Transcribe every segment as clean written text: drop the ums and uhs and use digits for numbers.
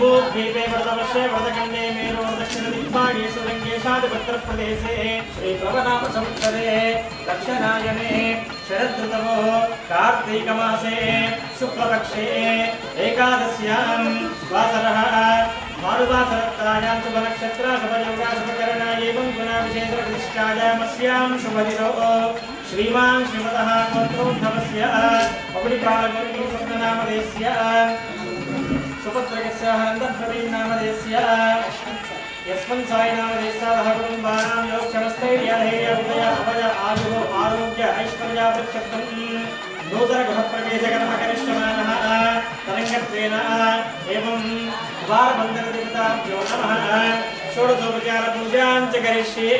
जम्बूद्वीपे व्रतवर्षे व्रतखण्डे मेरु दक्षिणदिग्भागे सुरङ्गेशादिपत्रप्रदेशे श्रीप्लवनामसंवत्सरे दक्षिणायने शरदृतवो कार्तीकमासे शुक्लपक्षे एकादश्यां वासरः मारुवासरत्तायां शुभनक्षत्रा शुभयोगा शुभकरणा एवं गुणाविशेषप्रतिष्ठायामस्यां शुभदिनो श्रीमान् श्रीमतः गोत्रोद्भवस्य पगुडिपालगुरुस्वप्ननामधेयस्य सुपुत्रस्य हरन्दप्रवीणनामधेयस्य यस्मिन् सायनामधेयस्य कुटुम्बानां योगक्षमस्थैर्यधैर्य अभय आयुः आरोग्य ऐश्वर्यावृक्षत्वं नूतनगृहप्रवेशकर्मकनिष्ठमानः तरङ्गत्वेन एवं द्वारबन्धनदेवताभ्यो नमः षोडशोपचारपूजां च करिष्ये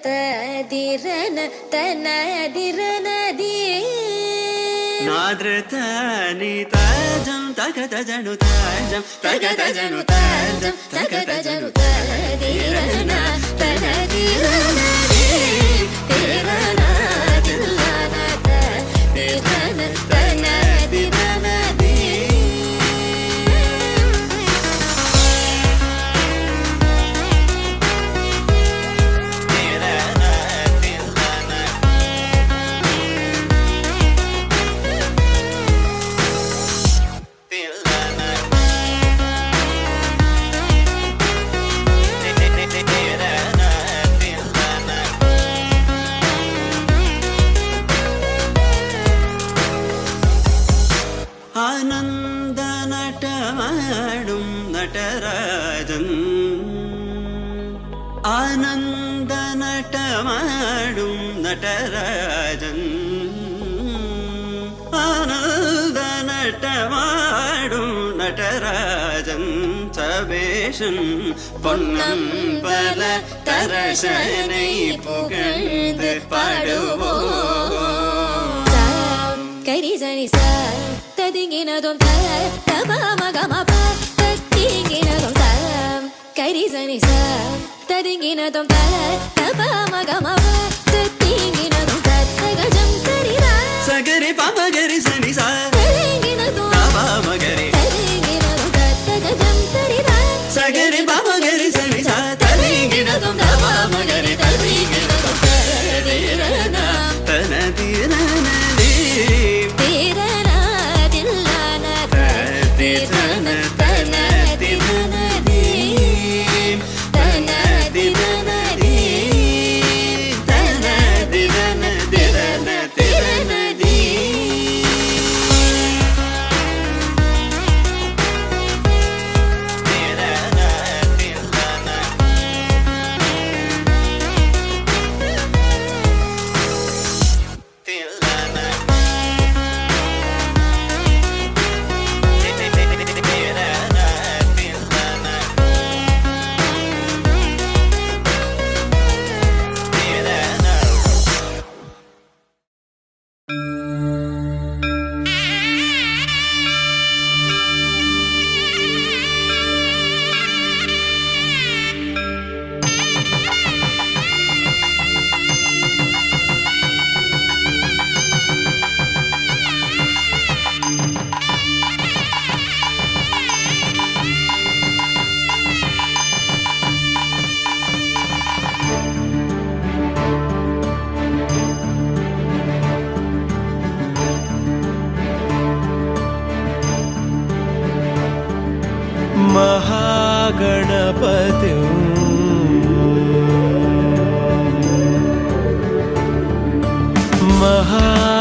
तगदजनुतदिरन तनदिरनदी नाद्रतनि ताजं तगदजनुताजं तगदजनुताजं तगदजनुतदिरन तनदिरनदी तिरना दिलना तिरन तनदिरनदी आनन्दनटमाडुं नटराजन् आनन्दनटमाडुं नटराजन् सवेशन् பொன்னம்பல தரசனை புகழ்ந்து பாடுவோம் கரிசனி ச ததிங்கினதும் த தபமகமப தத்திங்கினதும் த கரிசனி ச ததிங்கினதும் த தபமகமப தத்திங்கினதும் த தகஜம் தரிரா சகரி பமகரி சனி ச ததிங்கினதும் தபமகரி ததிங்கினதும் த தகஜம் தரிரா சகரி பமகரி சனி ச ததிங்கினதும் தபமகரி ததிங்கினதும் ததிரனா தனதிரனதி திரனா தில்லன திரன தனதிரனதி தனதிரனதி தனதிரன திரன திரனதி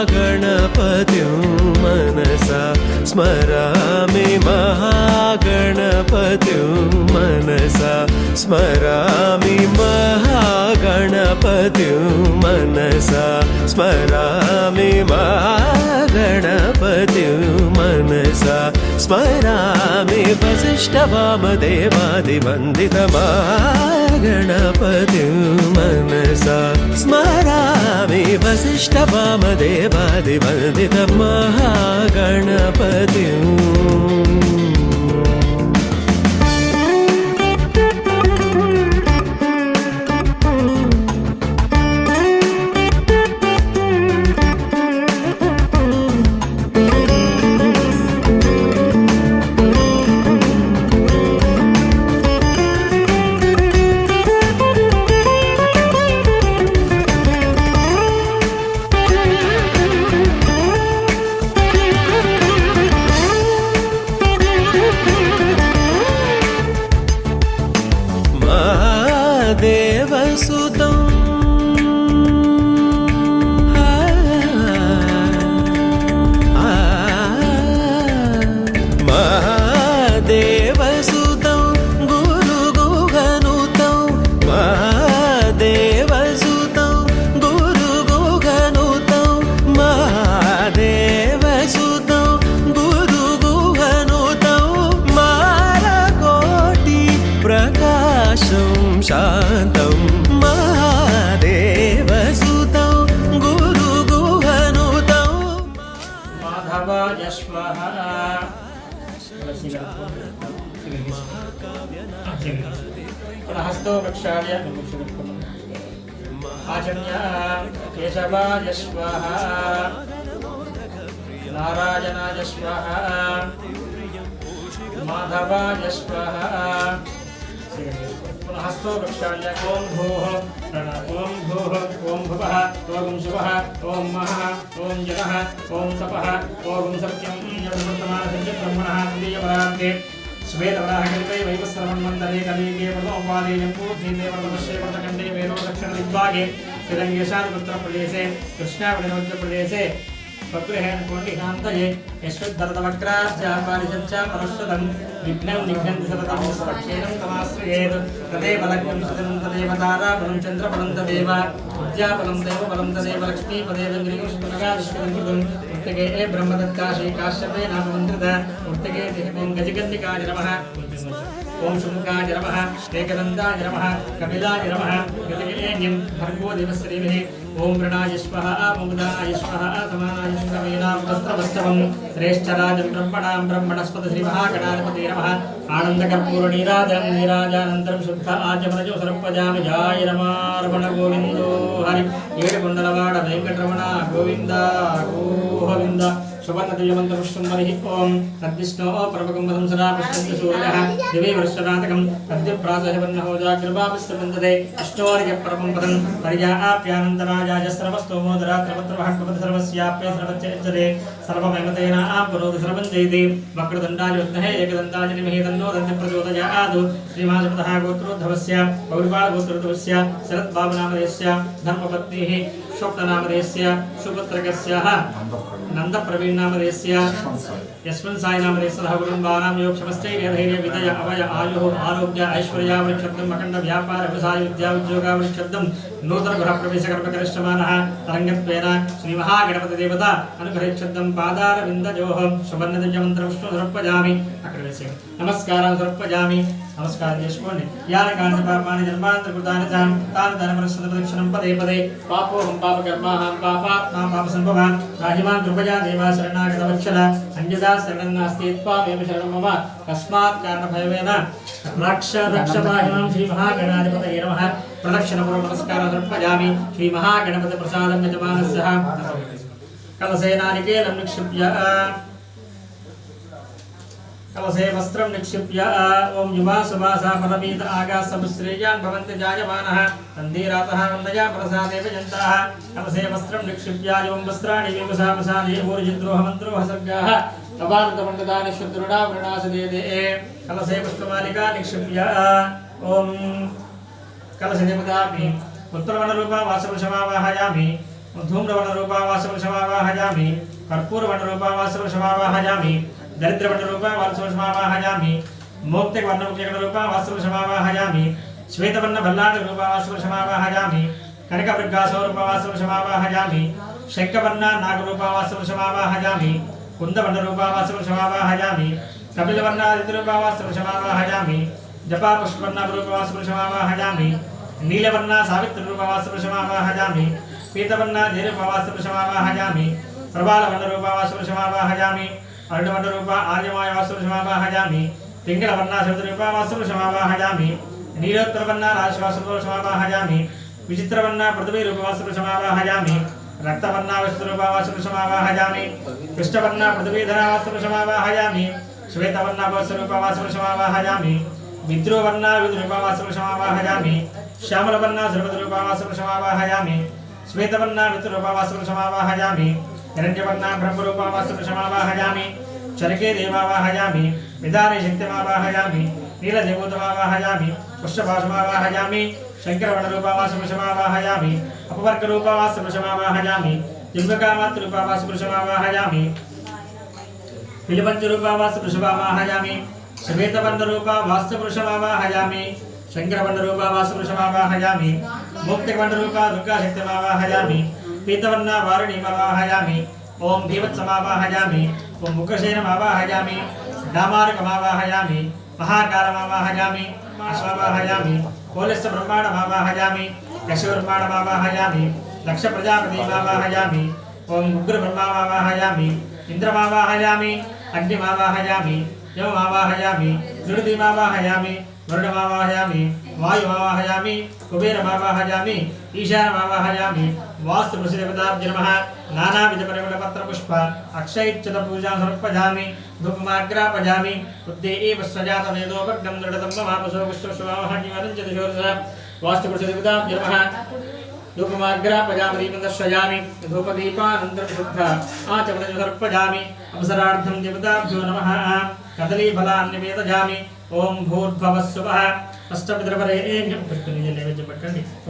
महागणपतिं मनसा स्मरामि महागणपतिं मनसा स्मरामि महागणपतिं मनसा स्मरामि महागणपतिं मनसा स्मरामि वसिष्ठवामदेवादिवन्दितमागणपतिं मनसा स्मरामि वसिष्ठवामदेवादिवन्दितमहागणपतिम् देवसुतं महादेवसुतं गुरुगुहनुतं महादेवसुतं गुरुगुहनुतं महादेवसुतं गुरुगुहनुतं मालकोटि प्रकाशं शान्तं महादेवसुतं गुरुगुहनुतं माधवाय स्वाहा हस्तो प्रक्षाल्य आचम्य केशवाय स्वाहा नारायणाय स्वाहा माधवाय स्वाहा हस्तो प्रक्षाल्य ओम भूः ओम भूः ओम भुवः ओम शुभः ओम महः ओम जलः ओम तपः ओम सत्यं यद्वर्तमानस्य ब्रह्मणः तुल्यपरान्ते श्वेतवराहकल्पे वैवस्वरमन्वन्तरे कलियुगे प्रथमोपादे जम्बूद्वीपे प्रथमश्रे प्रथमखण्डे वेदोदक्षिणदिग्भागे श्रीरङ्गेशादिपुत्रप्रदेशे कृष्णावलिनोच्चप्रदेशे स्वगृहेण कोटिकान्तये यश्वद्धरतवक्राब्जापारिषच्च परश्वतं विघ्नं निघ्नन्ति सततं निष्पक्षेणं तमाश्रयेत् तदेव लग्नं सुजनं तदेव ताराबलं चन्द्रबलं तदेव विद्याबलं देवबलं तदेव लक्ष्मीपदेव गिरिकुशपुनगाविष्कृतं कृतं उत्तगे ब्रह्मदत्ता श्रीकाश्यपे नाममन्त्रित उत्तगे ॐ गजकन्निकाय नमः ओम शुम्भकाय नमः एकदन्ताय नमः कपिलाय नमः गजगेन्यं भर्गो देवश्रीमहे ओम प्रणाय स्वाहा मुग्धाय स्वाहा समानाय श्रीवेनां वस्त्रवस्तवं श्रेष्ठराजं ब्रह्मणां ब्रह्मणस्पत श्रीमहागणाधिपते नमः आनन्दकर्पूरनीराजनं नीराजानन्तरं शुद्ध आचमनजो सर्पजामि जाय रमार्पण गोविन्दो हरि ఏడుకొండలవాడ వెంకటరమణ గోవింద గోవింద सुवर्णदिव्यमन्त्रपुष्पं ओम तद्विष्णो प्रभगं सदा पुष्पन्ति सूर्यः दिवे वर्षरातकं तद्विप्रासहवन्नहो जाग्रभाविस्तवन्दते अष्टोर्यपरमं पदं पर्याप्यानन्तराजाय सर्वस्तोमोदरात्रपत्रवहट्पद सर्वस्याप्य सर्वच्चरे सर्वमेमतेन आपुरोद सर्वं जयति वक्रदण्डाय विद्महे एकदन्ताय धीमहि तन्नो दन्ति प्रचोदयात् श्रीमासुतः गोत्रोद्धवस्य पौर्वाळगोत्रोद्धवस्य शरद्बाबुनामधेयस्य धर्मपत्नीः स्वप्ननामधेयस्य सुपुत्रकस्याः नन्दप्रवीणनामधेयस्य यस्मिन् सायनामधेयस्य कुटुम्बानां योगक्षमश्चैर्यधैर्य विदय अवय आयुः आरोग्य ऐश्वर्यावृक्षब्दं अखण्ड व्यापार व्यवसाय विद्या उद्योगावृक्षब्दं नूतन गृहप्रवेशकर्मकरिष्यमाणः तरङ्गत्वेन श्रीमहागणपतिदेवता अनुग्रहिच्छब्दं पादारविन्दयोः सुवर्णदिव्यमन्त्रपुष्पं समर्पयामि अग्रवेशे नमस्कारं समर्पयामि नमस्कार చేసుకోండి యానకాంత పాపాని జన్మాంతర్కృతాని తాని ధనమరస్వదక్షణం పదే పదే పాపోహం పాపకర్మాహం పాపాత్మా పాపసంభవాన్ రాహిమాన్ కృపయా దేవా శరణాగతవత్సల అంజదా శరణం నాస్తి త్వామేవ శరణం మమ కస్మాత్ కారణభయవేన రక్షపాహిమాం శ్రీ మహాగణాధిపతయే నమః ప్రదక్షిణపూర్వ నమస్కారం సమర్పయామి శ్రీ మహాగణపతి ప్రసాదం యజమానస్య కలసేనానికేలం నిక్షిప్య कलशे वस्त्रं निक्षिप्य ओम युवा सुभासा परमीत आगासमुश्रेयान् भवन्ति जायमानः तन्दिरातः वन्दया प्रसादेव जन्ताः कलशे वस्त्रं निक्षिप्य ओम वस्त्राणि विवसामसादे ऊर्जिद्रोहमन्त्रोह सर्गाः तवान्तमण्डदानि शुद्रुणा वृणासदेदे कलशे पुष्पमालिका निक्षिप्य ओम कलशे देवतापि उत्तरवर्णरूपा वासवशमावाहयामि धूम्रवर्णरूपा वासवशमावाहयामि कर्पूरवर्णरूपा वासवशमावाहयामि दरिद्रवर्णरूपा वासवशमावाहयामि मोक्तिवर्णरूपा वासवशमावाहयामि श्वेतवर्णभल्लाटरूपा वासवशमावाहयामि कनकवृद्धासौरूपा वासवशमावाहयामि शैक्यवर्णा नागरूपा वासवशमावाहयामि कुन्दवर्णरूपा वासवशमावाहयामि कपिलवर्णादित्यरूपा वासवशमावाहयामि जपापुष्पवर्णरूपा वासवशमावाहयामि नीलवर्णा सावित्रीरूपा वासवशमावाहयामि पीतवर्णा धीरूपा वासवशमावाहयामि प्रबालवर्णरूपा वासवशमावाहयामि अर्णवर्णरूपा आर्यमाय वासवशमावाहयामि पिङ्गलवर्णा शब्दरूपा वासवशमावाहयामि नीलोत्तरवर्णा राजवासवशमावाहयामि विचित्रवर्णा पृथ्वीरूपा वासवशमावाहयामि रक्तवर्णा विष्णुरूपा वासवशमावाहयामि कृष्णवर्णा पृथ्वीधरा वासवशमावाहयामि श्वेतवर्णा वत्सरूपा वासवशमावाहयामि विद्रोवर्णा विद्रूपा वासवशमावाहयामि श्यामलवर्णा सर्वद्रूपा वासवशमावाहयामि श्वेतवर्णा विद्रूपा वासवशमावाहयामि हिरण्यवर्णा ब्रह्मरूपा वासवशमावाहयामि चरके देवावाहयामि विदारे शक्तिमावाहयामि नीलदेवोतमावाहयामि पुष्पभाषमावाहयामि शंकरवर्णरूपा वासवशमावाहयामि अपवर्गरूपा वासवशमावाहयामि दिव्यकामातरूपा वासवशमावाहयामि पिलिपंचरूपा वासवशमावाहयामि श्वेतवर्णरूपा वासवशमावाहयामि शंकरवर्णरूपा वासवशमावाहयामि मुक्तिवर्णरूपा दुर्गाशक्तिमावाहयामि पीतवर्णा वारुणीमावाहयामि ओम भीवत्समावाहयामि ओम मुखसेनमावाहयामि डामार्कमावाहयामि महाकारमावाहयामि अश्वमावाहयामि कोलस्य ब्रह्माण्डमावाहयामि यशोर्माणमावाहयामि दक्ष प्रजापतिमावाहयामि ओम उग्रब्रह्मावाहयामि इंद्रमावाहयामि अग्निमावाहयामि यममावाहयामि दुर्दिमावाहयामि वरुणमावाहयामि वायुमावाहयामि कुबेरमावाहयामि ईशानमावाहयामि वास्तुदेवताभ्यो नमः नानाविधपरिमलपत्रपुष्प अक्षयच्युतपूजां समर्पयामि धूपमाग्रापयामि उद्ये एव स्वजातवेदोपग्नं दृढतं महापुषो विश्वस्वामः वास्तुदेवताभ्यो नमः धूपमाग्रापयामि दीपं दर्शयामि धूपदीपानन्तरं शुद्ध आचमनं समर्पयामि अवसरार्थं देवताभ्यो नमः कदलीफलान् निवेदयामि ओम भूर्भुवस्सुवः अष्टपितृवरेण्यं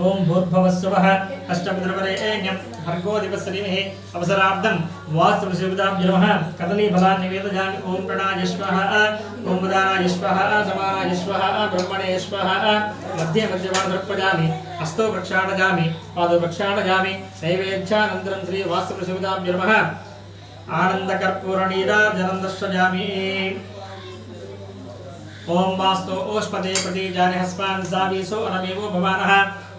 ओम भूर्भुवस्सुवः अष्टपितृवरेण्यं भर्गो दिवस्य धीमहि अवसरार्थं वास्तुदेवताभ्यो नमः कदलीफलान् निवेदयामि ओम प्रणाय स्वाहा ओम उदानाय स्वाहा समानाय स्वाहा ब्रह्मणे स्वाहा मध्ये मध्यमान् समर्पयामि हस्तो प्रक्षालयामि पादौ प्रक्षालयामि नैवेद्यानन्तरं श्री वास्तुदेवताभ्यो नमः आनन्दकर्पूरनीराजनं दर्शयामि ओम वास्तो ओष्पदे प्रतीजानि हस्मान् सावीसो अनमेवो भवानः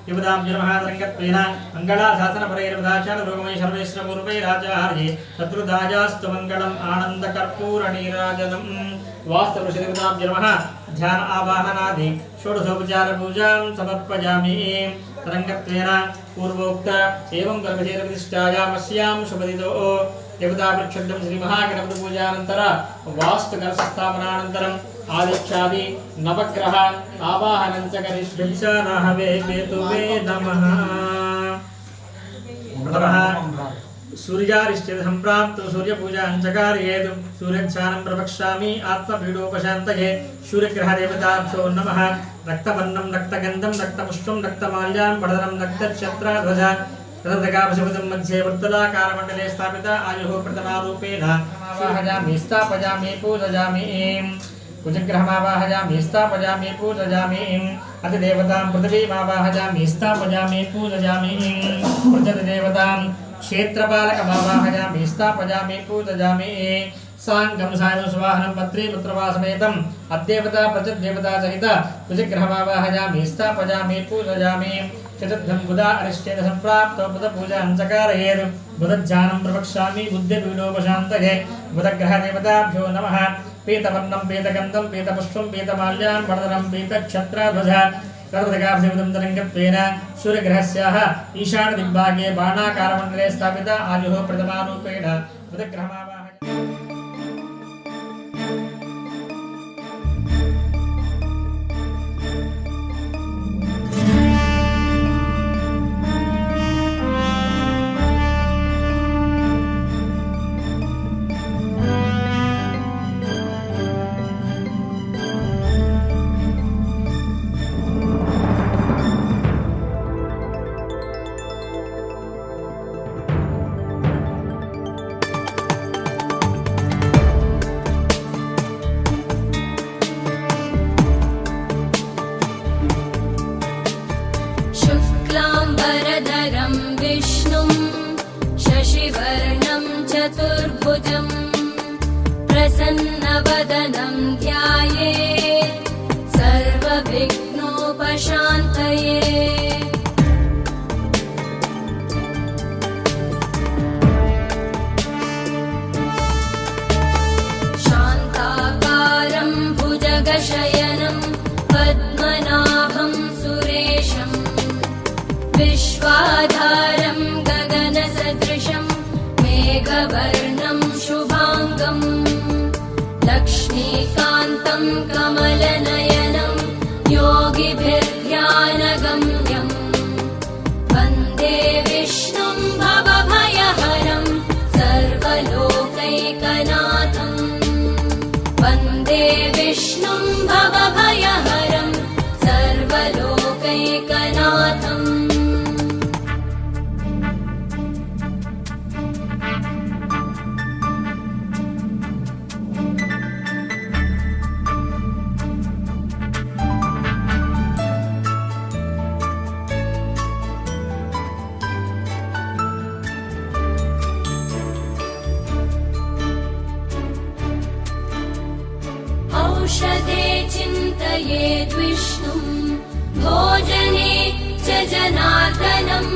युवदाभ्यो नमः रङ्गत्वेन मङ्गलाशासनपरैर्वदाचाररोगमयि सर्वेश्वरपूर्वै राजार्ये शत्रुदायास्तु मङ्गलम् आनन्दकर्पूरनीराजनम् वास्तुदेवताभ्यो नमः ध्यान आवाहनादि षोडशोपचारपूजां समर्पयामि रङ्गत्वेन पूर्वोक्त एवं गर्भशेरप्रतिष्ठायामस्यां शुभदितो देवताप्रक्षुब्धं श्रीमहागणपतिपूजानन्तर वास्तुकलशस्थापनानन्तरम् आदिक्षादि नवग्रह आवाहनं च करिष्यामि केतुवे नमः। प्रथमः सूर्यारिष्टे सम्प्राप्तो सूर्यपूजां चकारयेत् सूर्यध्यानं प्रवक्ष्यामि आत्मपीडोपशान्तये सूर्यग्रहदेवताभ्यो नमः। रक्तवर्णं रक्तगन्धं रक्तपुष्पं रक्तमाल्यां पठनं रक्तक्षत्राध्वज तदर्थकापशुभदं मध्ये वृत्तलाकारमण्डले स्थापिता आयुः प्रथमारूपेण आवाहयामि स्थापयामि पूजयामि कुजग्रहमावाहयामि स्थापयामि पूजयामि अतिदेवतां पृथिवीमावाहयामि स्थापयामि पूजयामि प्रजतिदेवतां क्षेत्रपालकमावाहयामि स्थापयामि पूजयामि सांगं सायं सुवाहनं पत्रे पुत्रवासमेतम् अद्देवता प्रजद्देवता सहित कुजग्रहमावाहयामि स्थापयामि पूजयामि चतुर्थं बुधा अरिष्टेन सम्प्राप्तो बुधपूजां चकारयेत् बुधध्यानं प्रवक्ष्यामि बुद्धिपीडोपशान्तये बुधग्रहदेवताभ्यो नमः। पीतवर्णं पीतगन्धं पीतपुष्पं पीतमाल्यां वर्धनं पीतक्षत्राध्वज तदर्थकापशुभदं तरङ्गत्वेन सूर्यग्रहस्याः ईशानदिग्भागे बाणाकारमण्डले स्थापिता आयुः प्रथमारूपेण बुधग्रहमावाहयामि। चतुर्भुजम् प्रसन्नवदनं ध्यायेत् सर्वविघ्नोपशान्तये। शान्ताकारं भुजगशयनं पद्मनाभं सुरेशं विश्वाधारं गगनसदृशं मेघवर्णं शुभाङ्गं लक्ष्मीकान्तं कमलनयनं योगिभिर्ध्यानगम्यं वन्दे विष्णुं भवभयहरं सर्वलोकैकनाथं वन्दे विष्णुं भवभयहरं सर्वलोकैकनाथम्। औषधे चिन्तयेद् विष्णुं भोजने च जनार्दनं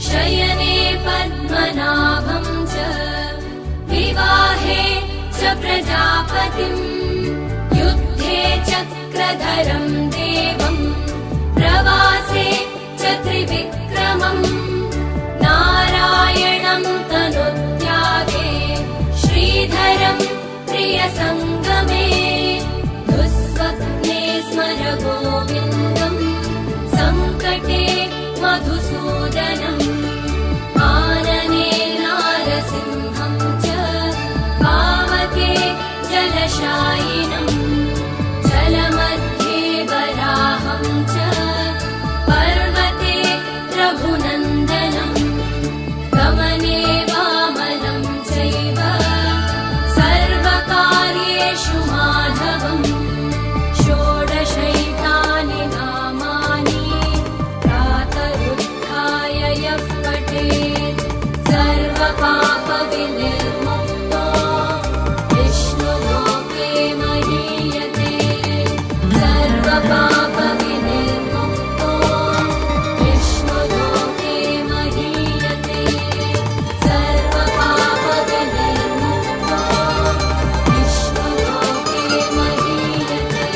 शयने पद्मनाभं च विवाहे च प्रजापतिं युद्धे चक्रधरं देवं प्रवासे च त्रिविक्रमं नारायणं तनुत्यागे श्रीधरं प्रियसङ्गमे दुःस्वप्ने स्मर गोविन्दं सङ्कटे मधुसूदनम् आनने नारसिंहं च पावके जलशायिनं जलमध्ये वराहं च पर्वते रघुनन्दनं गमने वामनं चैव सर्वकार्येषु माधवम् षोडशैतानि नामानि प्रातरुत्थाय यः पठेत् सर्वपापविनिर्मुक्तो विष्णुलोके महीयते सर्वपापविनिर्मुक्तो विष्णुलोके महीयते सर्वपापविनिर्मुक्तो विष्णुलोके महीयते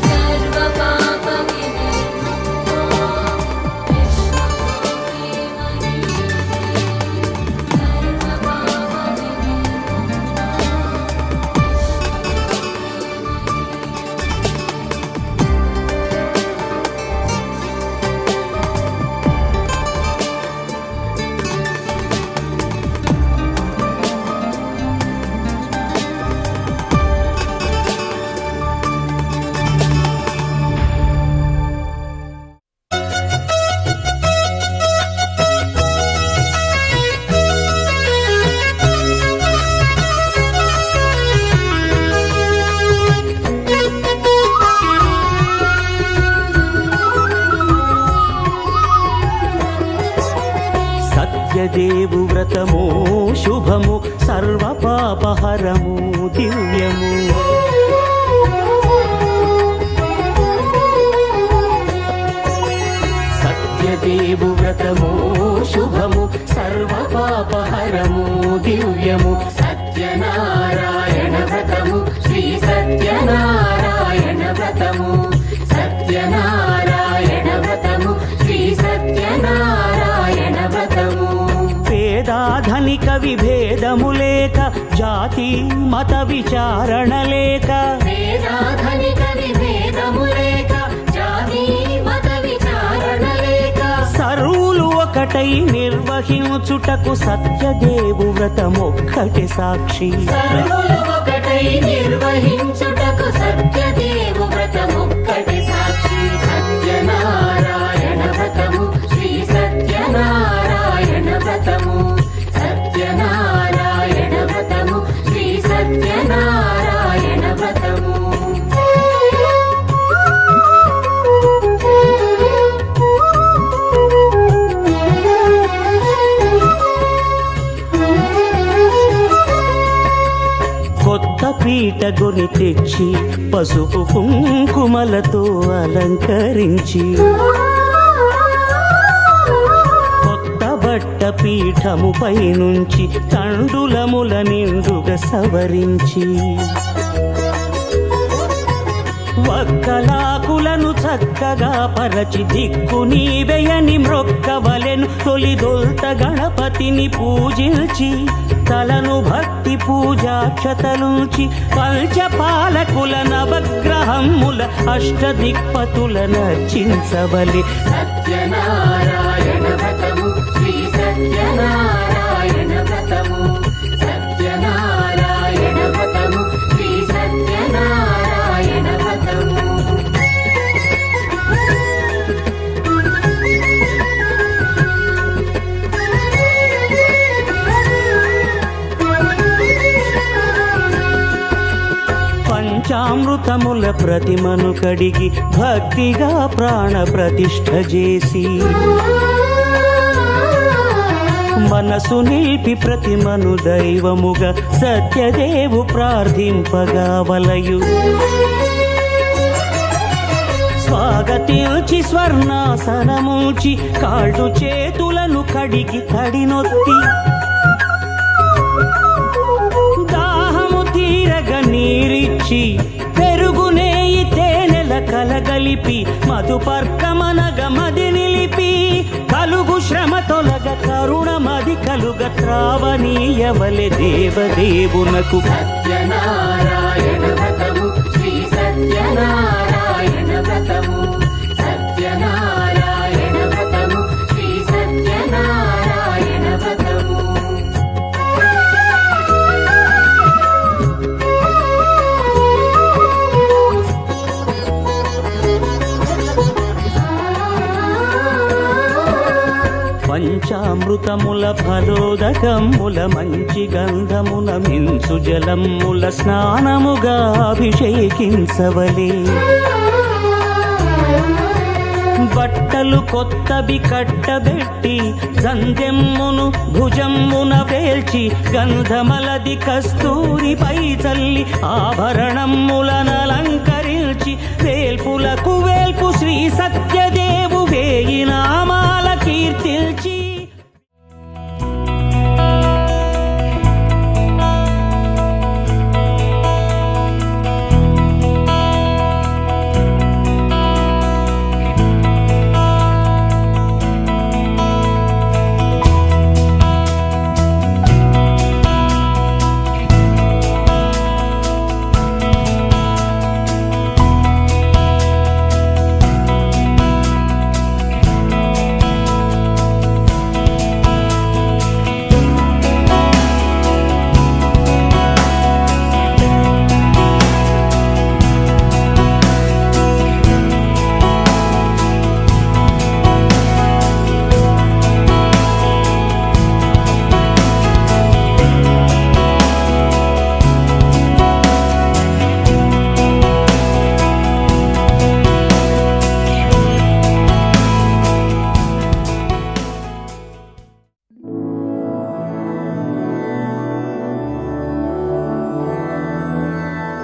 सर्वपापविनिर्मुक्तो సత్యదేవు వ్రతము శుభము సర్వపాపహరము దివ్యము సత్యదేవు వ్రతము శుభము సర్వపాపహరము దివ్యము సత్యనారాయణ వ్రతము శ్రీ సత్యనారాయణ వ్రతము సత్యనారాయణ వ్రతము శ్రీ సత్యనారాయణ వ్రతము పేదాధనిక విభేదము లేక జాతి మత విచారణ లేక వేదాధనిక విభేదము లేక జాతి మత విచారణ లేక సర్వులు ఒకటై నిర్వహించుటకు సత్యదేవు వ్రతమొక్కటి సాక్షి సర్వులు ఒకటై నిర్వహించుటకు సత్యదేవు వ్రతమొక్కటి సాక్షి సత్యనారాయణ వ్రతము శ్రీ సత్యనారాయణ వ్రతము సత్యనారాయణ వ్రతము శ్రీ సత్యనారాయణ వ్రతము పీట గొని తెచ్చి పసుపు కుంకుమలతో అలంకరించి కొత్త బట్ట పీఠముపై నుంచి తండులముల నిండుగా సవరించి వక్కలాకులను చక్కగా పరచి దిక్కు నీవెయని మ్రొక్కవలెను తొలిదొల్త గణపతిని పూజించి తలను భక్తి పూజాక్షతలుంచి పంచపాలకుల నవగ్రహముల అష్టదిక్పతుల నర్చించవలె. సత్యనారాయణ వ్రతము శ్రీ సత్యనారాయణ వ్రతము సత్యనారాయణ వ్రతము శ్రీ సత్యనారాయణ వ్రతము. పంచామృతముల ప్రతిమను కడిగి భక్తిగా ప్రాణ ప్రతిష్ఠ చేసి మనసు నిలిపి ప్రతిమను దైవముగా సత్యదేవు ప్రార్థింపగా వలయు. స్వాగతించి స్వర్ణాసనముంచి కాళ్ళు చేతులను కడిగి తడినొత్తి దాహము తీరగ నీరిచ్చి పెరుగు నేయి తేనెల కలగలిపి మధుపర్కమనగ మది నిలిపి కలుగు శ్రమ తొలగ కరుణ మది కలుగ త్రావనీయవలె దేవదేవునకు. సత్యనారాయణ వ్రతము శ్రీ సత్యనారాయణ వ్రతము సత్యనారాయణ వ్రతము శ్రీ సత్యనారాయణ వ్రతము. పంచామృతముల ఫలోదకముల మంచి గంధమున మించు జలముల స్నానముగా అభిషేకించవలే. బట్టలు కొత్తవి కట్టబెట్టి సంధ్యమ్మును భుజమ్మున పేల్చి గంధమలది కస్తూరిపై చల్లి ఆభరణములనలంకరించి వేల్పులకు వేల్పు శ్రీ సత్యదేవు వేయి నామాల కీర్తిల్చి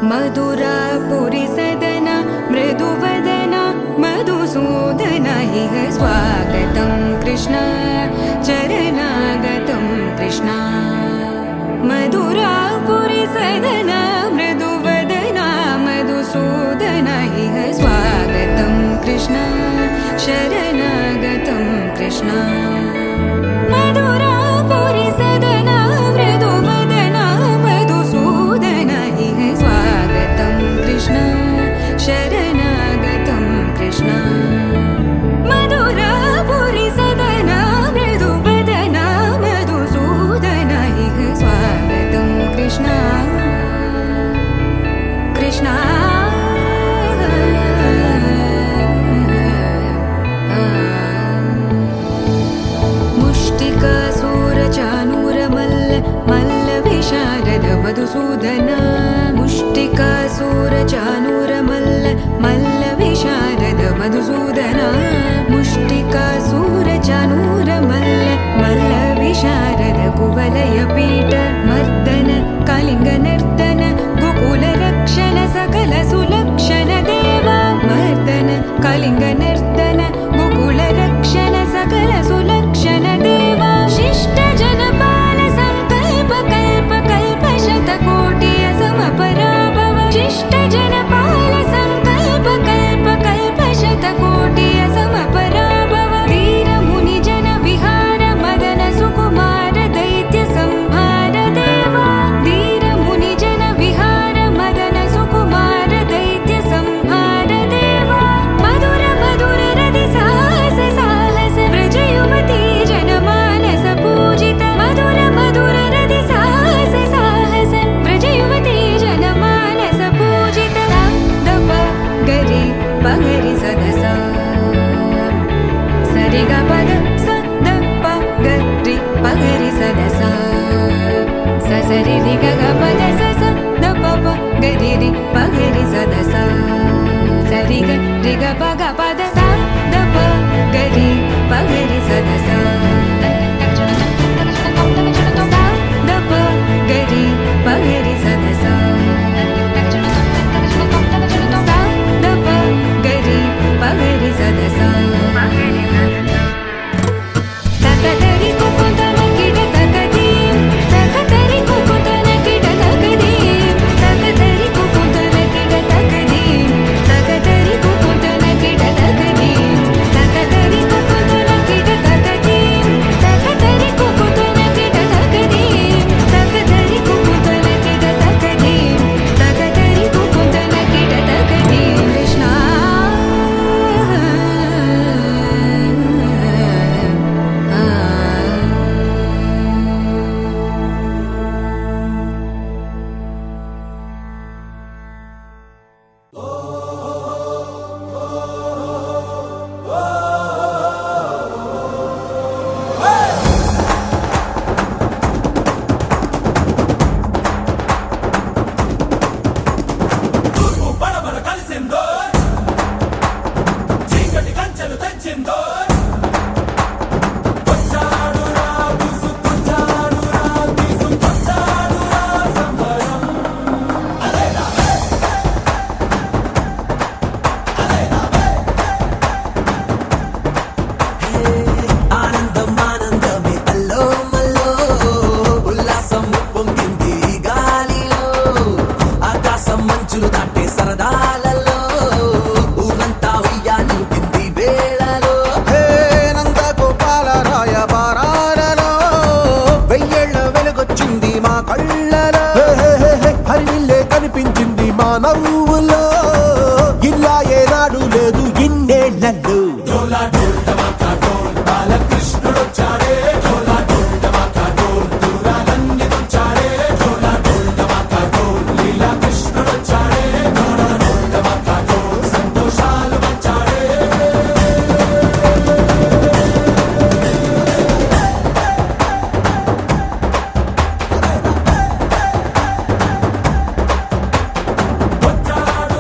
मधुरापुरी सदन मृदुवदन मधुसूदन इह स्वागतं कृष्ण चरणागतं कृष्ण. मधुरापुरी सदन मृदुवदन मधुसूदन इह स्वागतं कृष्ण शरणागतं कृष्ण. मधुरापुरी सदन मृदुवदन मधुसूदन इह स्वागतं कृष्ण शरणागतं कृष्ण. मधुरापुरी सदन मृदुवदन मधुसूदन इह स्वागतं कृष्ण कृष्ण. मुष्टिकासूरचानूरमल्ल मल्लविशारद मधुसूदन. मुष्टिकासूरचानूरमल्ल मल्लविशारद मधुसूदन. मुष्टिकासूरचानूरमल्ल मल्लविशारद कुवलयपीठ मर्दन कलिङ्गनर्दन गोकुल ग पद स स द प प ग रि रि प ग रि स द स स रि ग प ग प द स द प ग रि प ग रि स द स द प ग रि प ग रि स द स द प ग रि प ग रि स द स तक तरि को तन किड तक दीम तक तरि को तन किड तक दीम तक तरि को तन किड तक दीम तक तरि को तन किड तक दीम तक तरि को तन किड तक दीम तक तरि को तन किड तक दीम तक तरि को तन किड तक दीम तक तरि को तन किड तक दीम कृष्णा ఆనందం ఆనందమే అల్లో మల్లో ఉల్లాసం పొంగింది గాలిలో ఆకాశం మంచులు దాటే సరదాలలో ఊరంతా ఉయ్యాలూపింది వేళలో నందగోపాల రాయబారాలలో వెయ్యేళ్ల వెలుగొచ్చింది మా కళ్ళలో హరివిల్లే కనిపించింది మా నవ్వులో ఇలా ఏనాడు లేదు ఇన్నేళ్లలో వచ్చాడు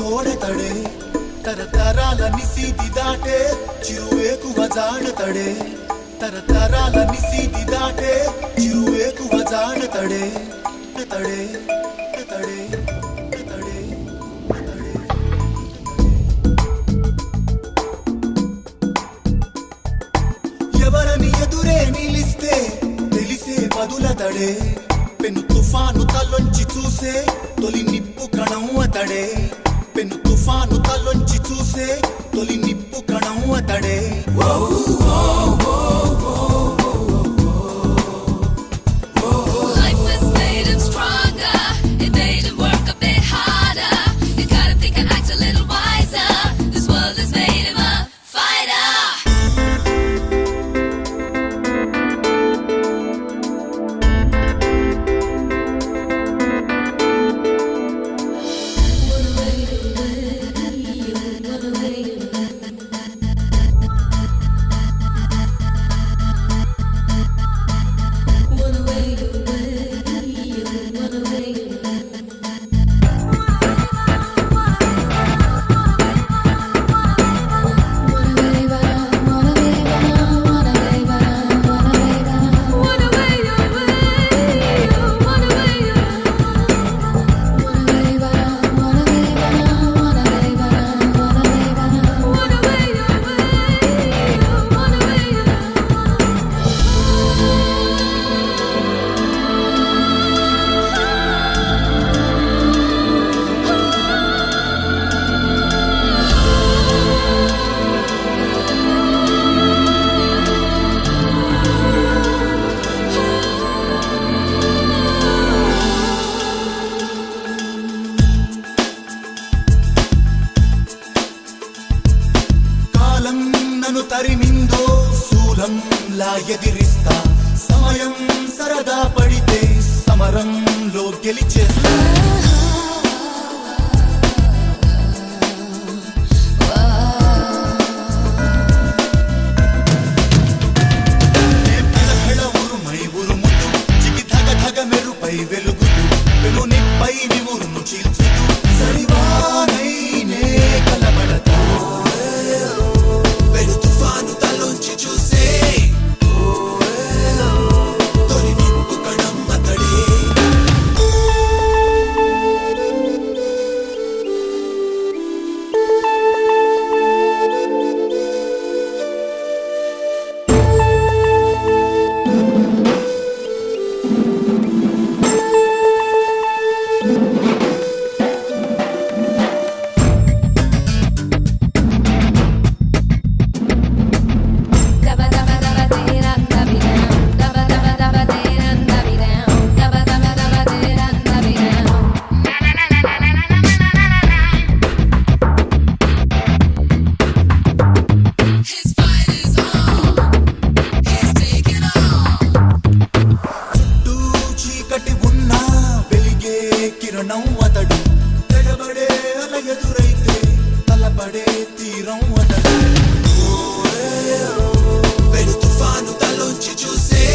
తోడతడే తరతరాల నిసీది దాటే చిరువేకువ జాడతడే తరతరాల నిసీది దాటే చిరువేకువ జాడతడే తడే తడే తడే ఎవరని ఎదురే నిలిస్తే తెలిసే వదులతడే పెను తుఫాను తలొంచి చూసే తొలి నిప్పు కణం అతడే పెను తుఫాను తలొంచి చూసే తొలి నిప్పు కణం అతడే Life has made him stronger. It made him work a bit harder. You gotta think and act a little wiser. This world has made him a fighter. కాలం నన్ను తరిమిందో శూలంలా ఎదిరిస్తా సమయం సరదా పడితే సమరంలో గెలిచేస్తా పెళపెళ ఉరుమై ఉరుముతూ చికి ధగ ధగ మెరుపై వెలుగుతూ వెలు నిప్పై నివురును చీల్చుతూ సరివానై నే కలబడతా వెలు తుఫాను తలోంచి చూసే తొలి నిప్పు కణం అతడే Dabba dabba dabba dee da da be down. Dabba dabba dabba dee da da be down. Dabba dabba dabba dee da da be down. His fight is on. He's taking on. చుట్టూ చీకటి ఉన్నా వెలిగే కిరణం అతడు తెగబడే అల ఎదురైతే తలపడే తీరం అతడు వెలు తుఫాను తలోంచి చూసే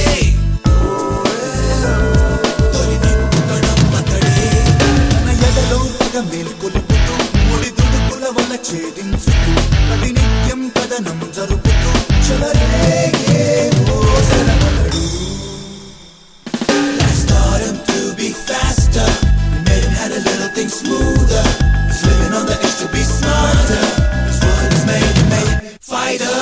తొలి నిప్పు కణం అతడే తన ఎదలో పగ మేల్కొలుపుతూ ముడి దుడుకుల వల్ల ఛేదించుతూ ప్రతి నిత్యం కథనం జరుపుతూ చెలరేగే ఓసరమతడు Let's start him to be faster. Made him had a little thing smoother. He's living on the edge to be smarter. This world is made him a fighter.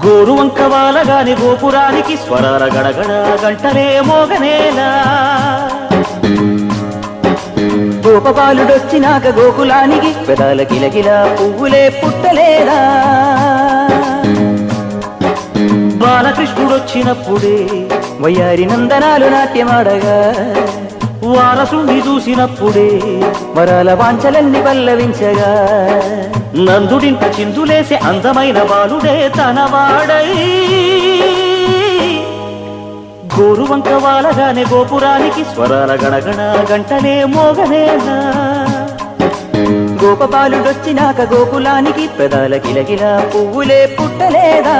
గోరు వంక వాలగాని గోపురానికి స్వరాల గడగడ గంటలే మోగనేలా గోపబాలుడొచ్చినాక గోకులానికి పెదాల గిలగిల పువ్వులే పుట్టలేదా బాలకృష్ణుడొచ్చినప్పుడే వయ్యారి నందనాలు నాట్యమాడగా వారసుండి చూసినప్పుడే వరాల వాంఛలన్నీ పల్లవించగా నందుడింట చిందులేసే అందమైన బాలుడే తనవాడై గోరువంక వాలగానే గోపురానికి స్వరాల గణగణ గంటలే మోగనేలా గోపబాలుడొచ్చినాక గోకులానికి పెదాల కిలకిల పువ్వులే పుట్టలేదా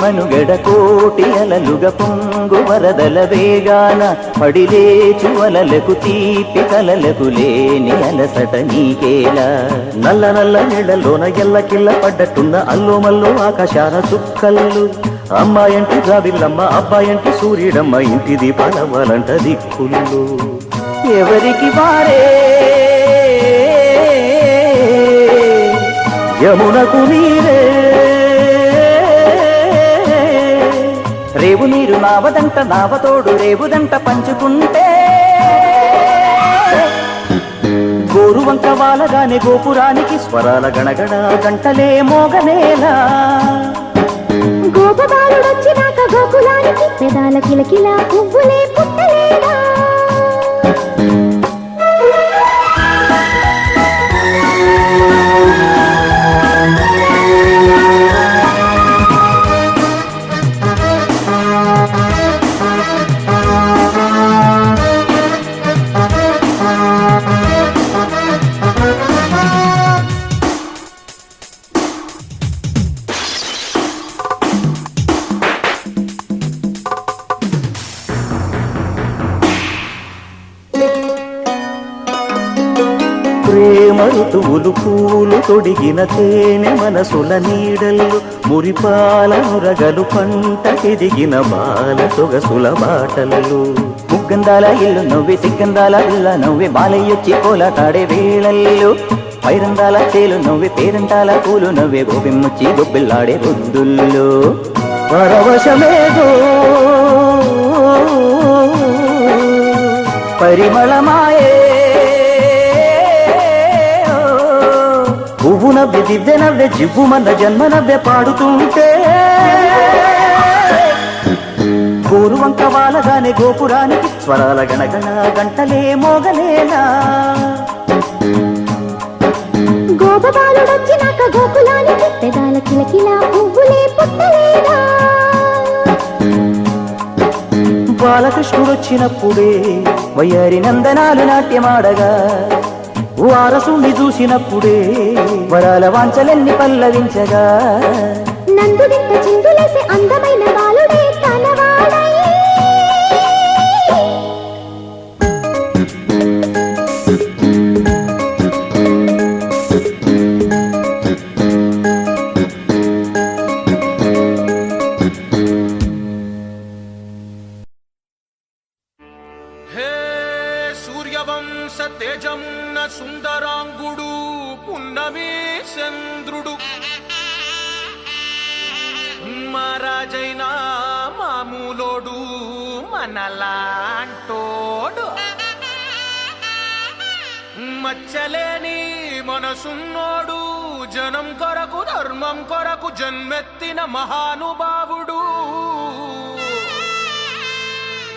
మనుగడ కోటి అలలుగ పొంగు వరదల వేగాన పడిలేచు అలలకు తీపి కలలకు లేని అలసట నీకేలా నల్ల నల్ల నీళ్లలోన ఎల్లకిల్ల పడ్డట్టున్న అల్లోమల్లో ఆకాశాన చుక్కల్లు అమ్మాయంటి జాబిల్లమ్మ అబ్బాయంటి సూర్యుడమ్మ ఇంటి దీపాలవ్వాలంట దిక్కుళ్ళు ఎవరికి వారే యమునకు నీరే రేవు నీరు నావదంట నావతోడు రేవుదంట పంచుకుంటే గోరువంక వాలగానే గోపురానికి స్వరాల గణగణ గంటలే మోగనేలా గోపబాలుడొచ్చినాక గోకులానికి పెదాల కిలకిల పువ్వులే పుట్టలేదా ప్రేమ ఋతువులు పూలు తొడిగిన తేనె మనసుల నీడల్లు మురిపాల మురగలు పంటకెదిగిన బాల సొగసుల బాటలు ముగ్గందాల ఇల్లు నవ్వి సిగ్గందాల ఇళ్ళ నవ్వి బాలయ్యొచ్చి కోలాటాడే వేళల్లో పైరందాల చేలు నవ్వి పేరంటాల పూలు నవ్వే గోపిమ్మొచ్చి గొబ్బిల్లాడే బొద్దుల్లో పరవశమేదో పరిమళమాయే పువ్వు నవ్వె దివ్య నవ్వె జివ్వు మన జన్మ నవ్వె పాడుతుంటే గోరువంక వాలగానే గోపురానికి స్వరాల గణగణ గంటలే మోగలేలా గోపబాలుడొచ్చినాక గోకులానికి పెదాల కిలకిల పువ్వులే పుట్టలేదా బాలకృష్ణుడొచ్చినప్పుడే వయ్యారి నందనాలు నాట్యమాడగా వారసుని చూసినప్పుడే వరాల వాంఛలెన్ని పల్లవించగా నందుడింత చిందులేసే అందమైన బాలుడే తనవాడై సూర్యవంశ తేజమున్న సుందరాంగుడు పున్నమి చంద్రుడు మహారాజైనా మామూలోడు మనలాంటోడు మచ్చలేని మనసున్నోడు జనం కొరకు ధర్మం కొరకు జన్మెత్తిన మహానుభావుడు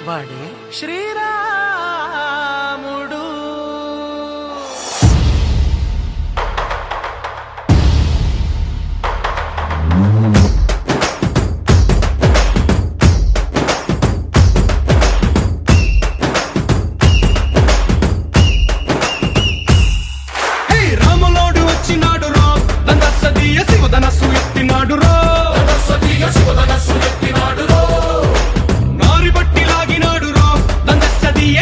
వాడే శ్రీరాముడు రాములోడు వచ్చినాడు రో దందసదీయ శివధనస్సు ఎత్తినాడు రో నారి బట్టి లాగినాడు రో దందసదీయ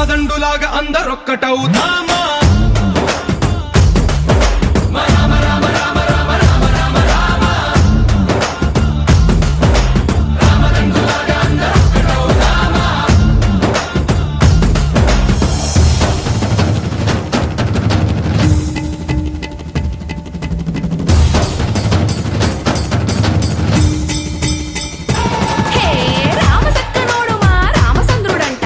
రామదండులాగా అందరొక్కటవుదామా హే రామసక్కనోడు మా రామచంద్రుడంట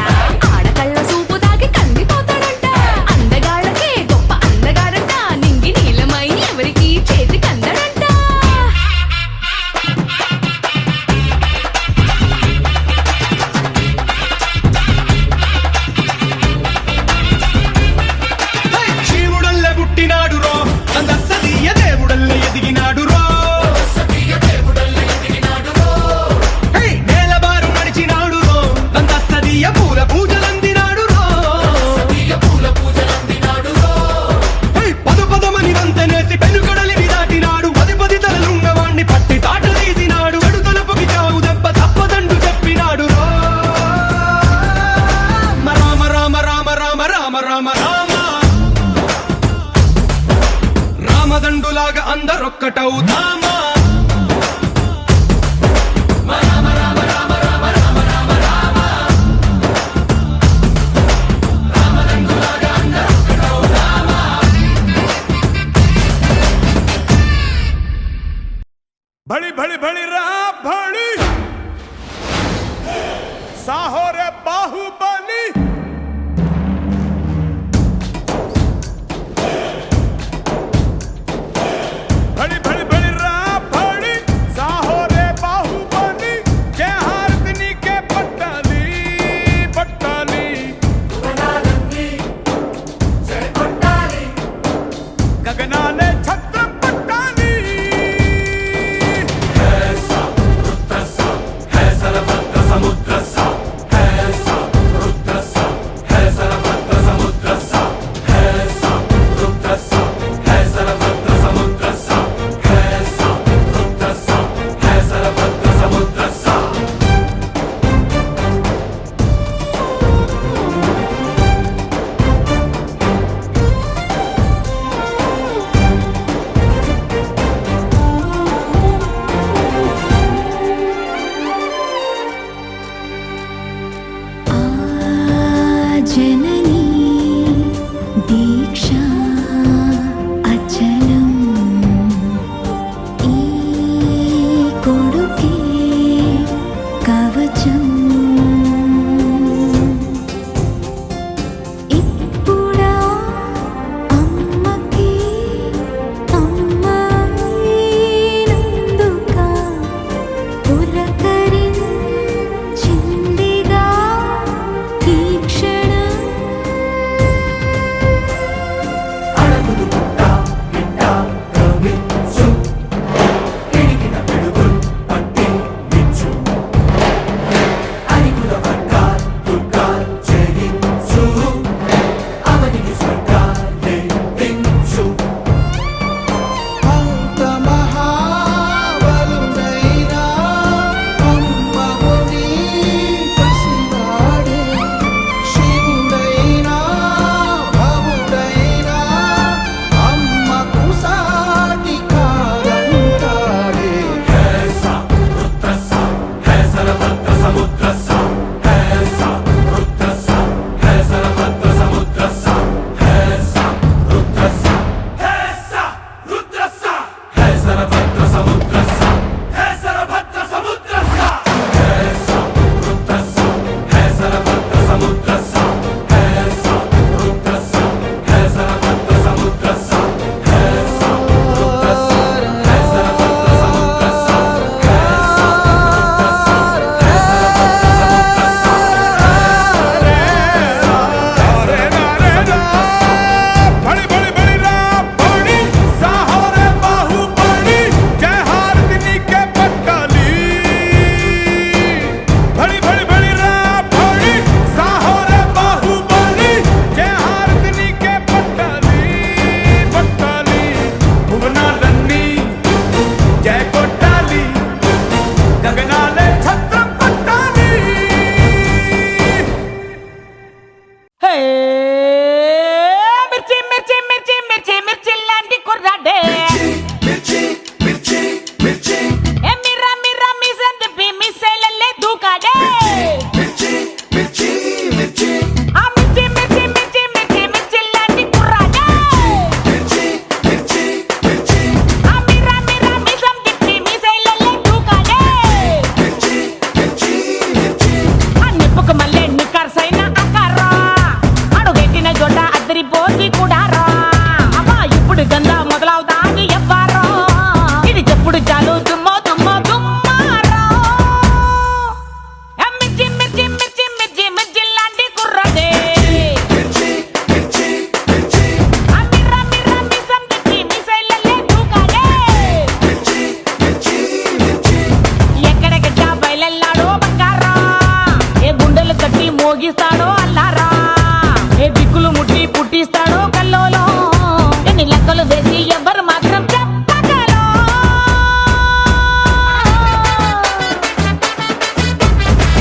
ఆడకళ్ళ సూపు తాకి కందిపోతాడంట అందగాళ్ళకే గొప్ప అందగాడంట నింగి నీలమై ఎవరికి చేతికి అందడంట శివుడల్లే పుట్టినాడు రో అందస్తీయ దేవుడల్లే ఎదిగినాడు రో నేలబారు నడిచినాడు రో అందస్తీయ పూల పూజలందినాడు రో పదు పదమని వంతనేసి పెనుకడలిని దాటినాడు పది పది తలలున్నవాణ్ణి పట్టి తాట తీసినాడు గడు తలపుకి చావు దెబ్బ తప్పదండు చెప్పినాడు రో రామ రామ రామ రామ రామ రామ రామ రామదండులాగా అందరొక్కటవుదామా भड़ी भड़ी भड़ी रहा भड़ी साहो रे बाहुबली भड़ी भड़ी भड़ी रहा भड़ी साहो रे बाहुबली जय हारदिनी के पट्टाली पट्टाली गगनाले छत्र पट्टाली పుట్టిస్తాడో కల్లోలో ఎన్ని లెక్కలు వేసి ఎవ్వరు మాత్రం చెప్పగలో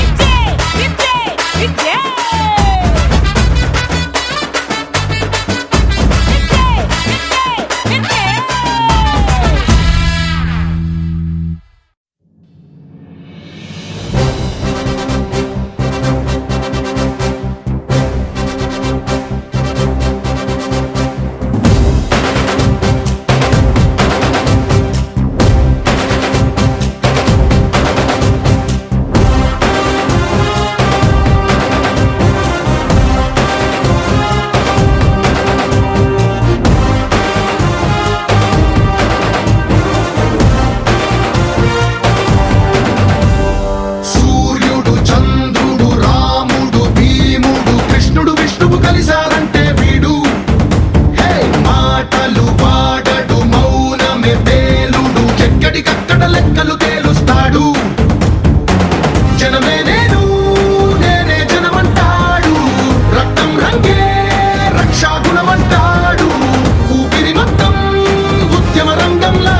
ఇచ్చే ఇచ్చే ఇచ్చే సూర్యుడు చంద్రుడు రాముడు భీముడు కృష్ణుడు విష్ణువు కలిశారంటే వీడు హే మాటలు వాడడు మౌనమే పేలుడు ఎక్కడికక్కడ లెక్కలు తేలుస్తాడు జనమే నేను నేనే జనమంటాడు రక్తం రంగే రక్షాగుణమంటాడు ఊపిరి మొత్తం ఉద్యమ రంగంలా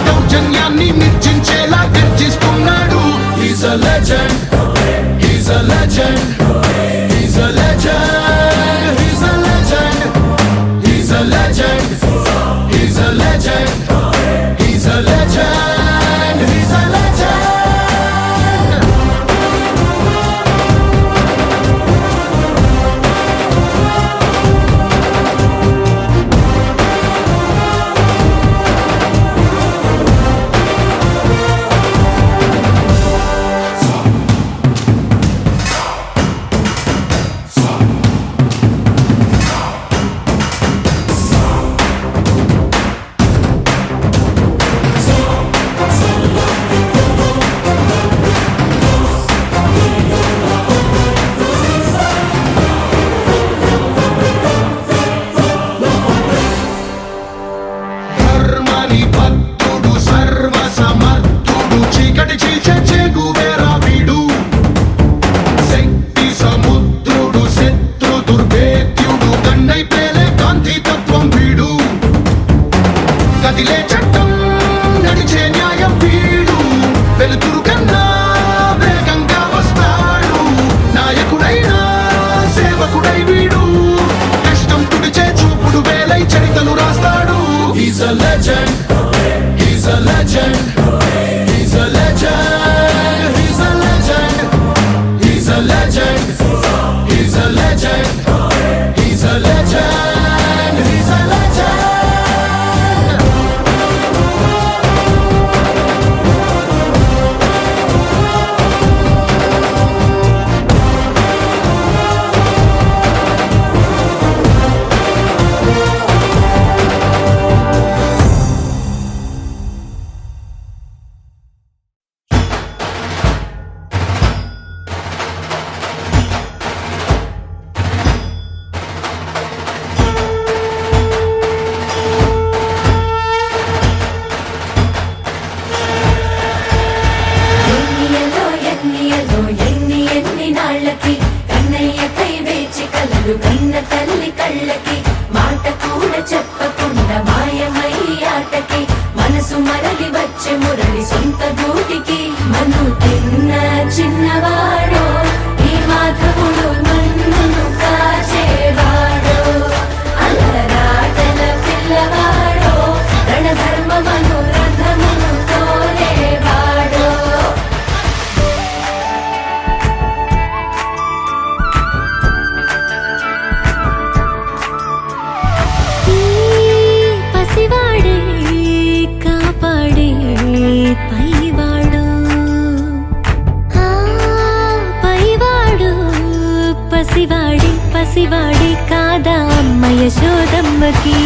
దౌర్జన్యాన్ని నిర్జించేలా గర్జిస్తున్నాడు He's a legend. He's a legend. He's a legend. He's a legend. He's a legend. He's a legend. He's a legend. He's a legend. ధర్మని భక్తుడు సర్వ సమర్థుడు చీకటి చీల్చే చేగువేరా వీడు శక్తి సముద్రుడు శత్రు దుర్భేద్యుడు గన్నై పేలే కాంతి తత్వం వీడు కదిలే చట్టం నడిచే న్యాయం వీడు వెలుతురు కన్నా వేగంగా వస్తాడు నాయకుడైనా సేవకుడై వీడు కష్టం తుడిచే చూపుడు వేలై చరితలు రాస్తాడు He's a legend. He's a legend. He's a legend. He's a legend. He's a legend. He's a legend. He's a legend. He's a legend. ఎన్ని నాళ్ళకి కన్నయ్య కై వేచి కలలు కన్న తల్లి కళ్ళకి మాట కూడా చెప్పకుండా మాయమై ఆటకి మనసు మరలి వచ్చే మురళి సొంత గూటికి మను తిన్న చిన్నవాడో ఈ మాధవుడు నన్ను కాచేవాడో అల్లరాటల పిల్లవాడో రణధర్మమను రథమును తోలేవాడో పసివాడే కాపాడే పైవాడు పైవాడు పసివాడే కాదా అమ్మ యశోదమ్మకి